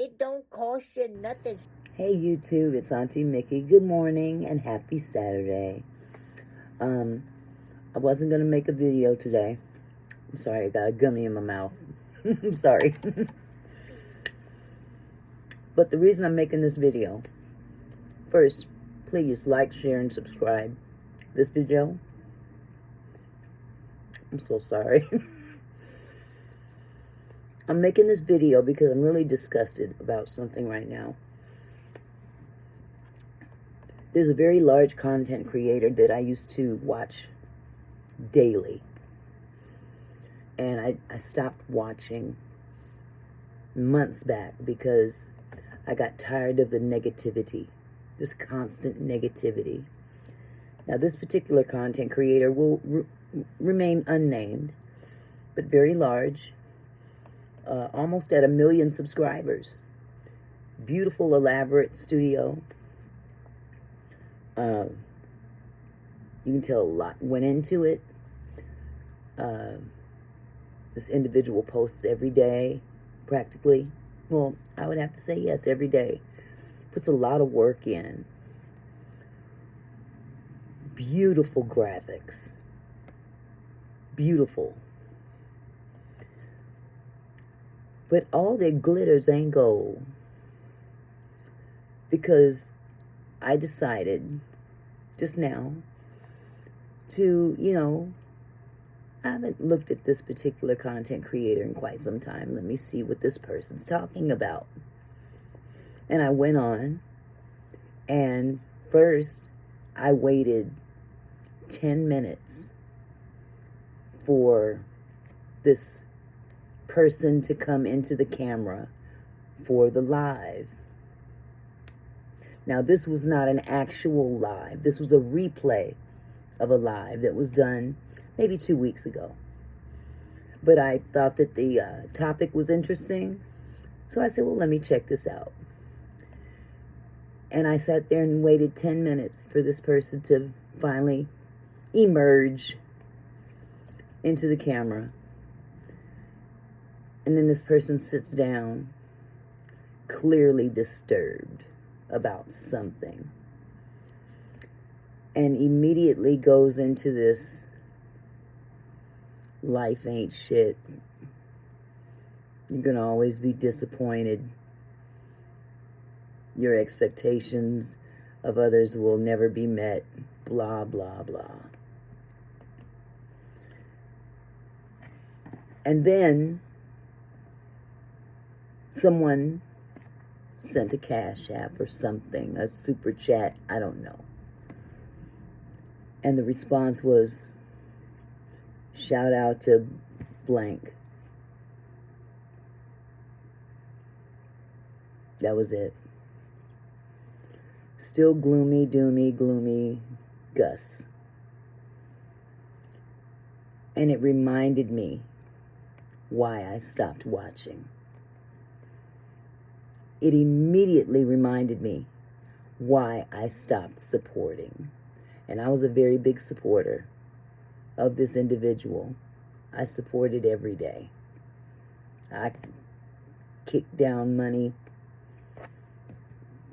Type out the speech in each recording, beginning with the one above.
It don't cost you nothing. Hey YouTube, it's Auntie Mickey. Good morning and happy Saturday. I wasn't gonna make a video today. I'm sorry, I got a gummy in my mouth. I'm sorry. But the reason I'm making this video, first, please like, share, and subscribe this video. I'm so sorry. I'm making this video because I'm really disgusted about something right now. There's a very large content creator that I used to watch daily. And I stopped watching months back because I got tired of the negativity, this constant negativity. Now, this particular content creator will remain unnamed, but very large, almost at 1 million subscribers. Beautiful, elaborate studio. You can tell a lot went into it. This individual posts every day, practically. Well, I would have to say yes, every day. Puts a lot of work in. Beautiful graphics. Beautiful. But all that glitters ain't gold. Because I decided just now to, I haven't looked at this particular content creator in quite some time. Let me see what this person's talking about. And I went on, and first I waited 10 minutes for this person to come into the camera for the live. Now, this was not an actual live. This was a replay of a live that was done maybe 2 weeks ago. But I thought that the topic was interesting. So I said, well, let me check this out. And I sat there and waited 10 minutes for this person to finally emerge into the camera. And then this person sits down, clearly disturbed about something, and immediately goes into this life ain't shit. You're gonna always be disappointed. Your expectations of others will never be met. Blah, blah, blah. And then someone sent a Cash App or something, a super chat, I don't know. And the response was, shout out to blank. That was it. Still gloomy, doomy, gloomy Gus. And it reminded me why I stopped watching. It immediately reminded me why I stopped supporting. And I was a very big supporter of this individual. I supported every day. I kicked down money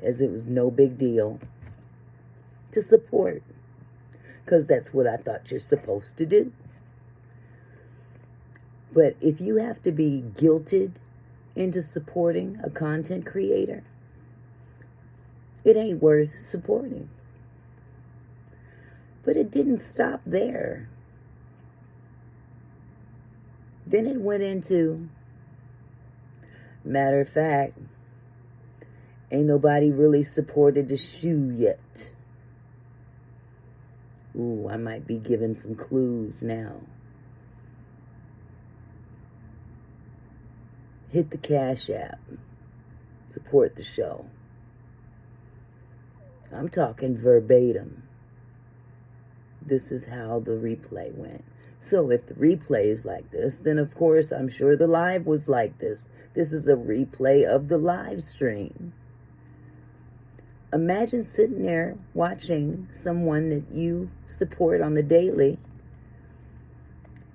as it was no big deal to support, because that's what I thought you're supposed to do. But if you have to be guilted into supporting a content creator, it ain't worth supporting. But it didn't stop there. Then it went into, matter of fact, ain't nobody really supported the shoe yet. Ooh, I might be giving some clues now. Hit the Cash App. Support the show. I'm talking verbatim. This is how the replay went. So if the replay is like this, then of course I'm sure the live was like this. This is a replay of the live stream. Imagine sitting there watching someone that you support on the daily,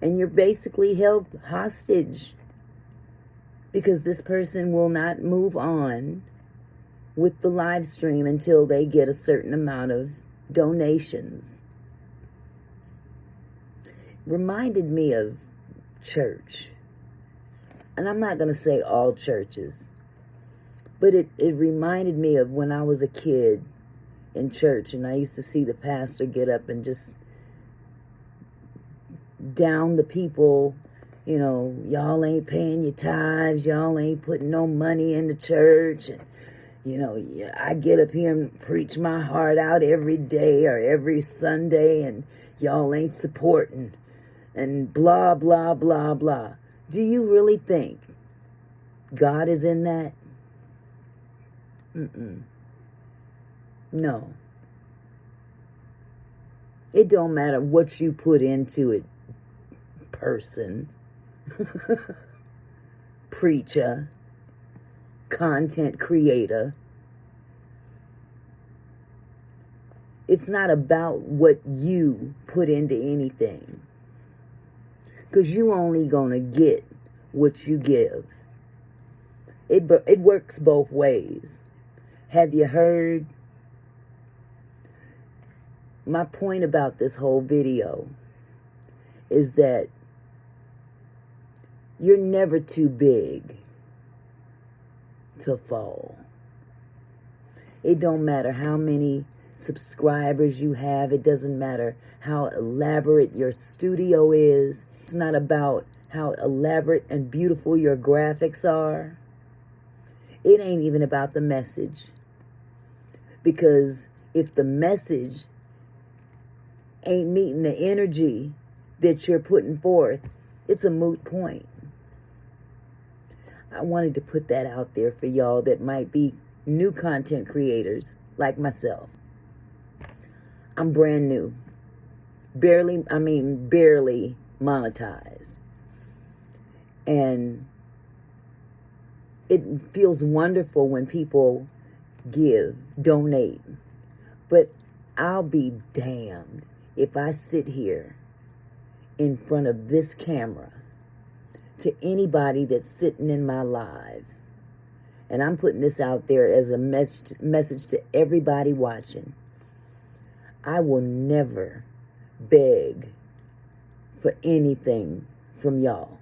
and you're basically held hostage because this person will not move on with the live stream until they get a certain amount of donations. Reminded me of church. And I'm not going to say all churches, but it reminded me of when I was a kid in church, and I used to see the pastor get up and just down the people. You know, y'all ain't paying your tithes, y'all ain't putting no money in the church, and you know, I get up here and preach my heart out every day or every Sunday, and y'all ain't supporting, and blah, blah, blah, blah. Do you really think God is in that? No. It don't matter what you put into it, person, preacher, content creator. It's not about what you put into anything, because you only gonna get what you give. It works both ways. Have you heard? My point about this whole video is that you're never too big to fall. It don't matter how many subscribers you have. It doesn't matter how elaborate your studio is. It's not about how elaborate and beautiful your graphics are. It ain't even about the message. Because if the message ain't meeting the energy that you're putting forth, it's a moot point. I wanted to put that out there for y'all that might be new content creators like myself. I'm brand new. Barely monetized. And it feels wonderful when people give, donate. But I'll be damned if I sit here in front of this camera to anybody that's sitting in my live, and I'm putting this out there as a message to everybody watching. I will never beg for anything from y'all.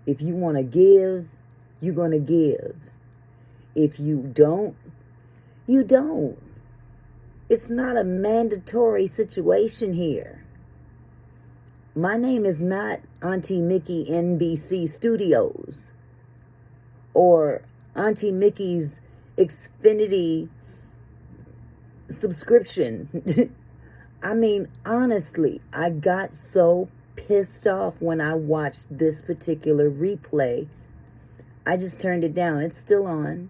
If you want to give, you're going to give. If you don't, you don't. It's not a mandatory situation here. My name is not Auntie Mickey NBC Studios or Auntie Mickey's Xfinity subscription. I mean, honestly, I got so pissed off when I watched this particular replay. I just turned it down. It's still on.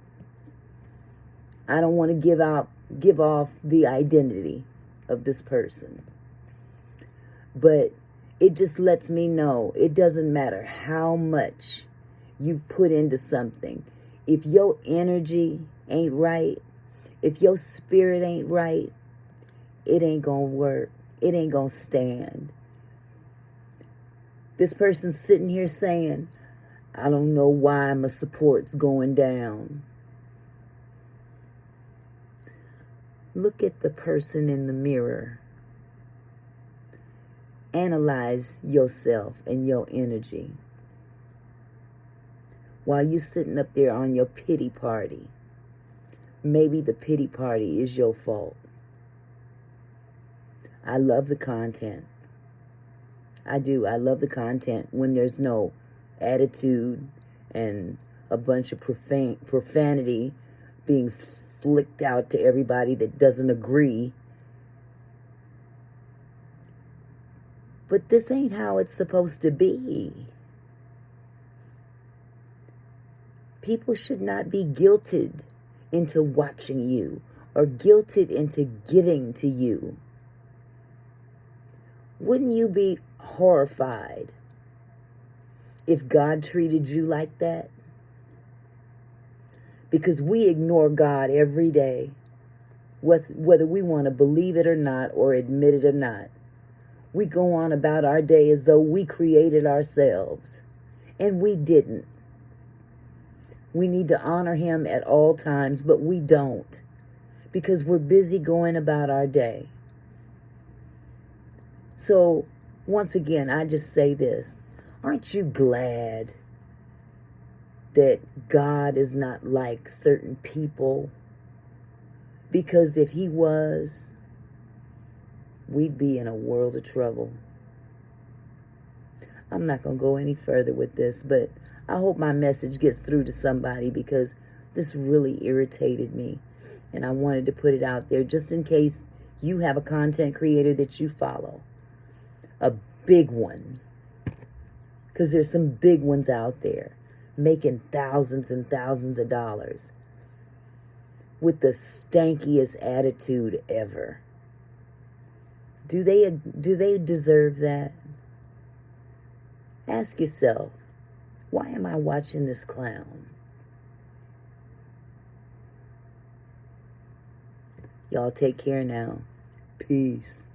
I don't want to give off the identity of this person. But it just lets me know it doesn't matter how much you've put into something. If your energy ain't right, if your spirit ain't right, it ain't gonna work. It ain't gonna stand. This person's sitting here saying, I don't know why my support's going down. Look at the person in the mirror. Analyze yourself and your energy. While you're sitting up there on your pity party, maybe the pity party is your fault. I love the content. I do. I love the content when there's no attitude and a bunch of profanity being flicked out to everybody that doesn't agree. But this ain't how it's supposed to be. People should not be guilted into watching you or guilted into giving to you. Wouldn't you be horrified if God treated you like that? Because we ignore God every day, whether we want to believe it or not or admit it or not. We go on about our day as though we created ourselves And we didn't. We need to honor him at all times, but we don't, because we're busy going about our day. So, once again, I just say this. Aren't you glad that God is not like certain people? Because if he was, we'd be in a world of trouble. I'm not going to go any further with this, but I hope my message gets through to somebody, because this really irritated me. And I wanted to put it out there just in case you have a content creator that you follow. A big one. Because there's some big ones out there making thousands and thousands of dollars with the stankiest attitude ever. Do they deserve that? Ask yourself, why am I watching this clown? Y'all take care now. Peace.